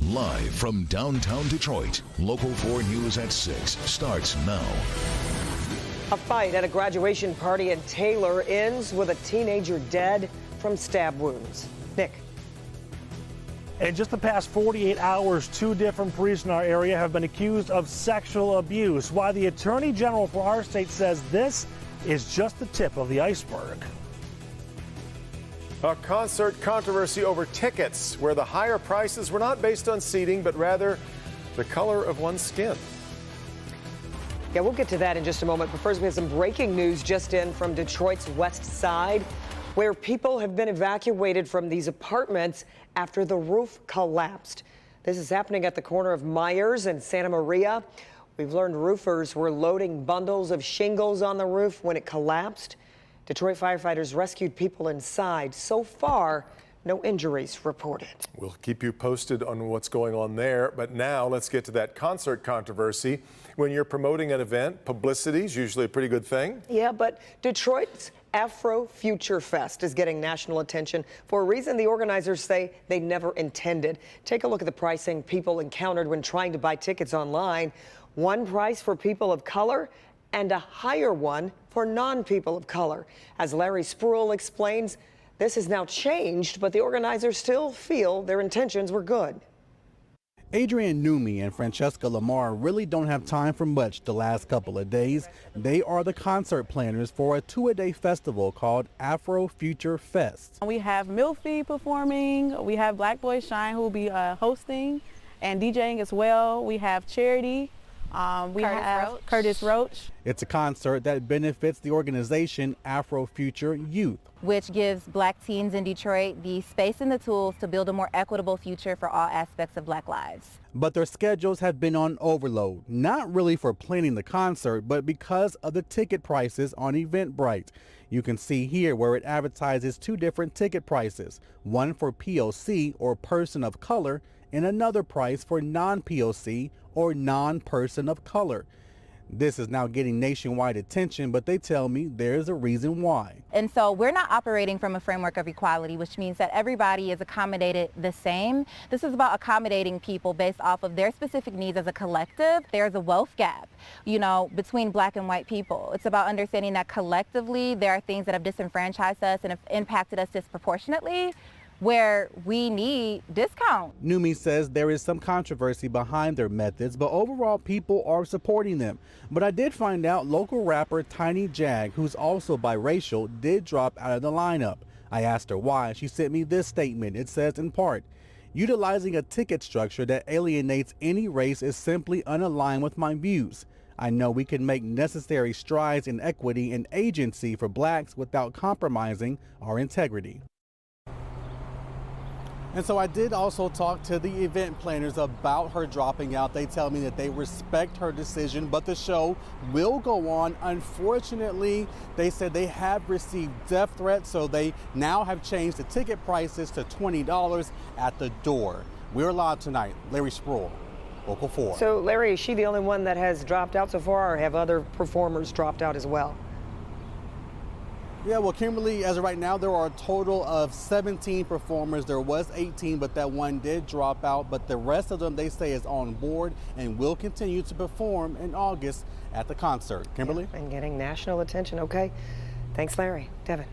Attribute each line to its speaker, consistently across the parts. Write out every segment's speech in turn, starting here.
Speaker 1: Live from downtown Detroit, Local 4 News at 6 starts now.
Speaker 2: A fight at a graduation party in Taylor ends with a teenager dead from stab wounds. Nick.
Speaker 3: In just the past 48 hours, 2 different priests in our area have been accused of sexual abuse. Why the Attorney General for our state says this is just the tip of the iceberg.
Speaker 4: A concert controversy over tickets, where the higher prices were not based on seating, but rather the color of one's skin.
Speaker 2: Yeah, we'll get to that in just a moment. But first, we have some breaking news just in from Detroit's west side, where people have been evacuated from these apartments after the roof collapsed. This is happening at the corner of Myers and Santa Maria. We've learned roofers were loading bundles of shingles on the roof when it collapsed. Detroit firefighters rescued people inside. So far, no injuries reported.
Speaker 4: We'll keep you posted on what's going on there. But now let's get to that concert controversy. When you're promoting an event, publicity is usually a pretty good thing.
Speaker 2: Yeah, but Detroit's Afro Future Fest is getting national attention for a reason the organizers say they never intended. Take a look at the pricing people encountered when trying to buy tickets online. One price for people of color and a higher one for non-people of color. As Larry Spruill explains, this has now changed, but the organizers still feel their intentions were good.
Speaker 5: Adrian Numi and Francesca Lamar really don't have time for much the last couple of days. They are the concert planners for a 2-a-day festival called Afro Future Fest.
Speaker 6: We have Milfy performing, we have Black Boy Shine who will be hosting and DJing as well. We have Charity. We have Curtis Roach.
Speaker 5: It's a concert that benefits the organization Afro Future Youth,
Speaker 7: which gives Black teens in Detroit the space and the tools to build a more equitable future for all aspects of Black lives.
Speaker 5: But their schedules have been on overload, not really for planning the concert, but because of the ticket prices on Eventbrite. You can see here where it advertises 2 different ticket prices, one for POC or person of color and another price for non-POC or non-person of color. This is now getting nationwide attention, but they tell me there's a reason why.
Speaker 7: And so we're not operating from a framework of equality, which means that everybody is accommodated the same. This is about accommodating people based off of their specific needs as a collective. There's a wealth gap, between Black and white people. It's about understanding that collectively there are things that have disenfranchised us and have impacted us disproportionately, where we need discount.
Speaker 5: Numi says there is some controversy behind their methods, but overall people are supporting them. But I did find out local rapper Tiny Jag, who's also biracial, did drop out of the lineup. I asked her why. She sent me this statement. It says, in part, utilizing a ticket structure that alienates any race is simply unaligned with my views. I know we can make necessary strides in equity and agency for Blacks without compromising our integrity. And so I did also talk to the event planners about her dropping out. They tell me that they respect her decision, but the show will go on. Unfortunately, they said they have received death threats, so they now have changed the ticket prices to $20 at the door. We're live tonight. Larry Spruill, Local 4.
Speaker 2: So, Larry, is she the only one that has dropped out so far, or have other performers dropped out as well?
Speaker 5: Yeah, well, Kimberly, as of right now, there are a total of 17 performers. There was 18, but that one did drop out. But the rest of them, they say, is on board and will continue to perform in August at the concert. Kimberly?
Speaker 2: Yeah, and getting national attention. Okay. Thanks, Larry. Devin.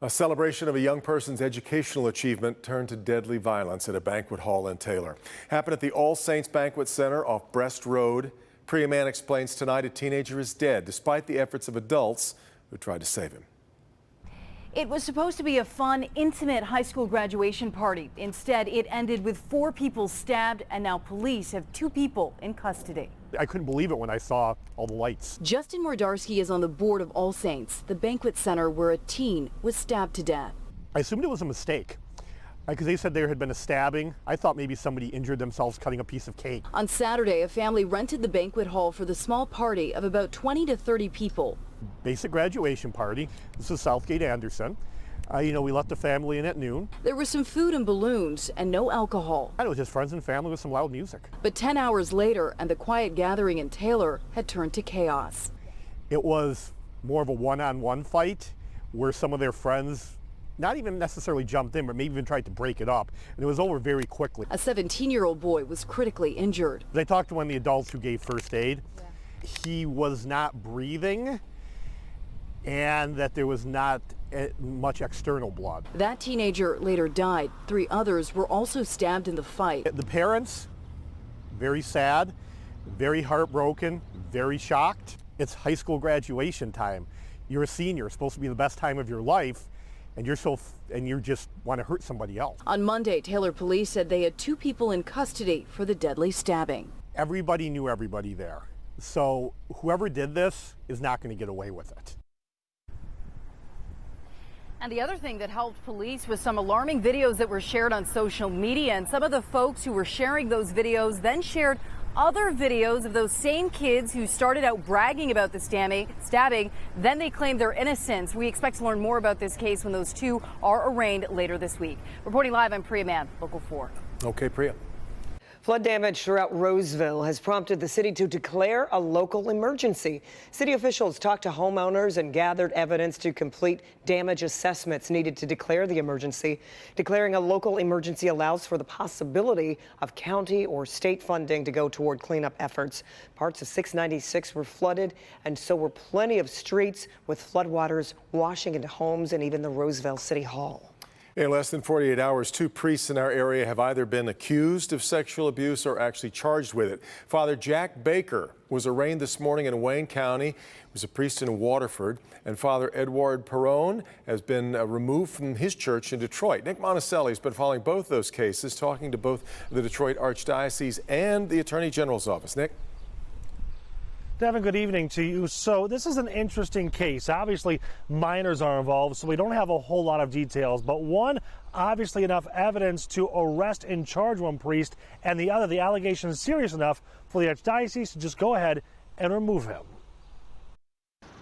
Speaker 4: A celebration of a young person's educational achievement turned to deadly violence at a banquet hall in Taylor. Happened at the All Saints Banquet Center off Brest Road. Priya Mann explains tonight a teenager is dead, despite the efforts of adults who tried to save him.
Speaker 8: It was supposed to be a fun, intimate high school graduation party. Instead, it ended with 4 people stabbed, and now police have 2 people in custody.
Speaker 3: I couldn't believe it when I saw all the lights.
Speaker 8: Justin Mordarski is on the board of All Saints, the banquet center where a teen was stabbed to death.
Speaker 3: I assumed it was a mistake, because they said there had been a stabbing. I thought maybe somebody injured themselves cutting a piece of cake.
Speaker 8: On Saturday, a family rented the banquet hall for the small party of about 20 to 30 people.
Speaker 3: Basic graduation party. This is Southgate Anderson. We left the family in at noon.
Speaker 8: There was some food and balloons and no alcohol.
Speaker 3: It was just friends and family with some loud music.
Speaker 8: But 10 hours later, and the quiet gathering in Taylor had turned to chaos.
Speaker 3: It was more of a one-on-one fight where some of their friends
Speaker 9: not even necessarily jumped in, but maybe even tried to break it up. And it was over very quickly.
Speaker 8: A 17-year-old boy was critically injured.
Speaker 9: I talked to one of the adults who gave first aid. He was not breathing, and that there was not much external blood.
Speaker 8: That teenager later died. 3 others were also stabbed in the fight.
Speaker 9: The parents, very sad, very heartbroken, very shocked. It's high school graduation time. You're a senior, it's supposed to be the best time of your life, and you just want to hurt somebody else.
Speaker 8: On Monday, Taylor police said they had 2 people in custody for the deadly stabbing.
Speaker 9: Everybody knew everybody there. So whoever did this is not going to get away with it.
Speaker 8: And the other thing that helped police was some alarming videos that were shared on social media. And some of the folks who were sharing those videos then shared other videos of those same kids who started out bragging about the stabbing. Then they claimed their innocence. We expect to learn more about this case when those 2 are arraigned later this week. Reporting live, I'm Priya Mann, Local 4.
Speaker 4: Okay, Priya.
Speaker 2: Flood damage throughout Roseville has prompted the city to declare a local emergency. City officials talked to homeowners and gathered evidence to complete damage assessments needed to declare the emergency. Declaring a local emergency allows for the possibility of county or state funding to go toward cleanup efforts. Parts of 696 were flooded, and so were plenty of streets, with floodwaters washing into homes and even the Roseville City Hall.
Speaker 4: In less than 48 hours, 2 priests in our area have either been accused of sexual abuse or actually charged with it. Father Jack Baker was arraigned this morning in Wayne County. He was a priest in Waterford. And Father Edward Perrone has been removed from his church in Detroit. Nick Monticelli has been following both those cases, talking to both the Detroit Archdiocese and the Attorney General's office. Nick?
Speaker 3: Devin, good evening to you. So this is an interesting case. Obviously, minors are involved, so we don't have a whole lot of details. But one, obviously enough evidence to arrest and charge one priest, and the other, the allegation is serious enough for the Archdiocese to just go ahead and remove him.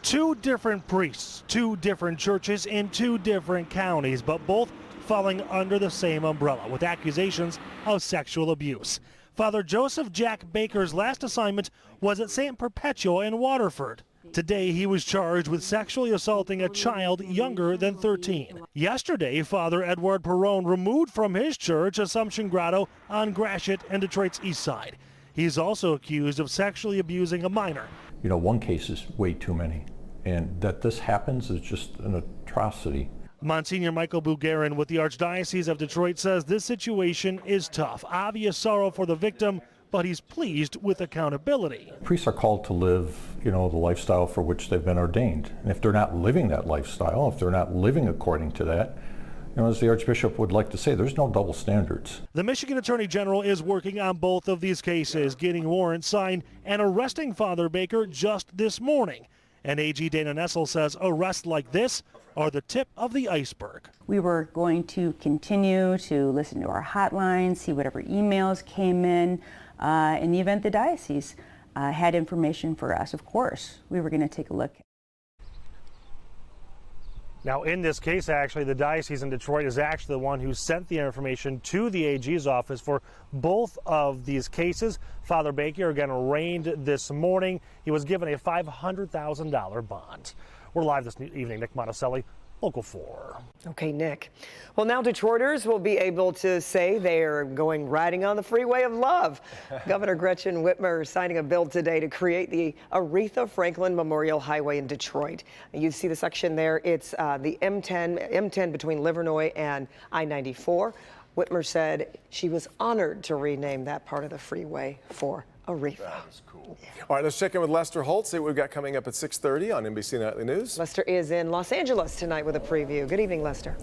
Speaker 3: 2 different priests, 2 different churches in 2 different counties, but both falling under the same umbrella with accusations of sexual abuse. Father Joseph Jack Baker's last assignment was at St. Perpetua in Waterford. Today, he was charged with sexually assaulting a child younger than 13. Yesterday, Father Edward Perrone removed from his church, Assumption Grotto, on Gratiot and Detroit's east side. He's also accused of sexually abusing a minor.
Speaker 10: You know, one case is way too many, and that this happens is just an atrocity.
Speaker 3: Monsignor Michael Bugarin with the Archdiocese of Detroit says this situation is tough. Obvious sorrow for the victim, but he's pleased with accountability.
Speaker 10: Priests are called to live, the lifestyle for which they've been ordained. And if they're not living that lifestyle, if they're not living according to that, as the Archbishop would like to say, there's no double standards.
Speaker 3: The Michigan Attorney General is working on both of these cases, getting warrants signed and arresting Father Baker just this morning. And AG Dana Nessel says arrests like this are the tip of the iceberg.
Speaker 11: We were going to continue to listen to our hotline, see whatever emails came in the event the diocese had information for us. Of course, we were going to take a look.
Speaker 3: Now, in this case, actually, the diocese in Detroit is actually the one who sent the information to the AG's office for both of these cases. Father Baker, again, arraigned this morning. He was given a $500,000 bond. We're live this evening. Nick Monticelli, Local 4.
Speaker 2: Okay, Nick. Well, now Detroiters will be able to say they are going riding on the freeway of love. Governor Gretchen Whitmer signing a bill today to create the Aretha Franklin Memorial Highway in Detroit. You see the section there. It's the M10 between Livernois and I-94. Whitmer said she was honored to rename that part of the freeway for Aretha.
Speaker 4: That is cool. All right, let's check in with Lester Holt, see what we've got coming up at 6:30 on NBC Nightly News.
Speaker 2: Lester is in Los Angeles tonight with a preview. Good evening, Lester.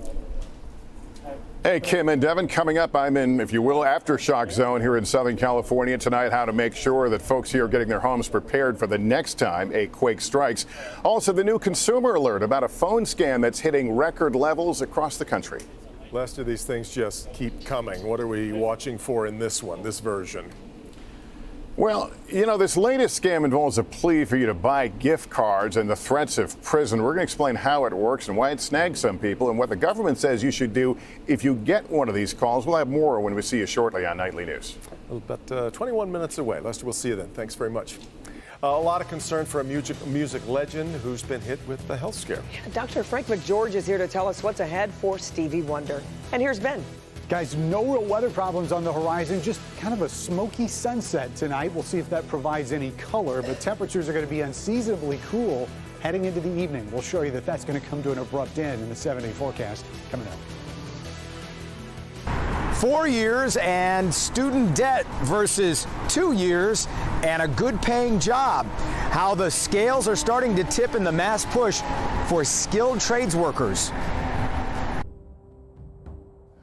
Speaker 12: Hey, Kim and Devin, coming up, I'm in, if you will, aftershock zone here in Southern California tonight, how to make sure that folks here are getting their homes prepared for the next time a quake strikes. Also, the new consumer alert about a phone scam that's hitting record levels across the country.
Speaker 4: Lester, these things just keep coming. What are we watching for in this one, this version?
Speaker 12: Well, this latest scam involves a plea for you to buy gift cards and the threats of prison. We're going to explain how it works and why it snags some people and what the government says you should do if you get one of these calls. We'll have more when we see you shortly on Nightly News.
Speaker 4: About 21 minutes away. Lester, we'll see you then. Thanks very much. A lot of concern for a music legend who's been hit with the health scare.
Speaker 2: Dr. Frank McGeorge is here to tell us what's ahead for Stevie Wonder. And here's Ben.
Speaker 13: Guys, no real weather problems on the horizon, just kind of a smoky sunset tonight. We'll see if that provides any color, but temperatures are going to be unseasonably cool heading into the evening. We'll show you that that's going to come to an abrupt end in the 7-day forecast coming up.
Speaker 14: 4 years and student debt versus 2 years and a good paying job. How the scales are starting to tip in the mass push for skilled trades workers.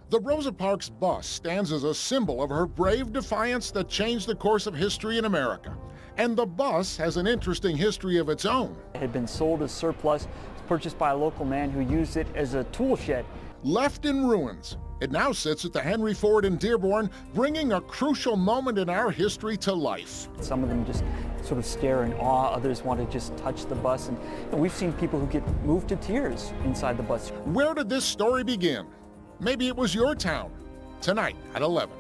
Speaker 15: The Rosa Parks bus stands as a symbol of her brave defiance that changed the course of history in America. And the bus has an interesting history of its own.
Speaker 16: It had been sold as surplus, purchased by a local man who used it as a tool shed.
Speaker 15: Left in ruins, it now sits at the Henry Ford in Dearborn, bringing a crucial moment in our history to life.
Speaker 16: Some of them just sort of stare in awe, others want to just touch the bus, and we've seen people who get moved to tears inside the bus.
Speaker 15: Where did this story begin? Maybe it was your town. Tonight at 11.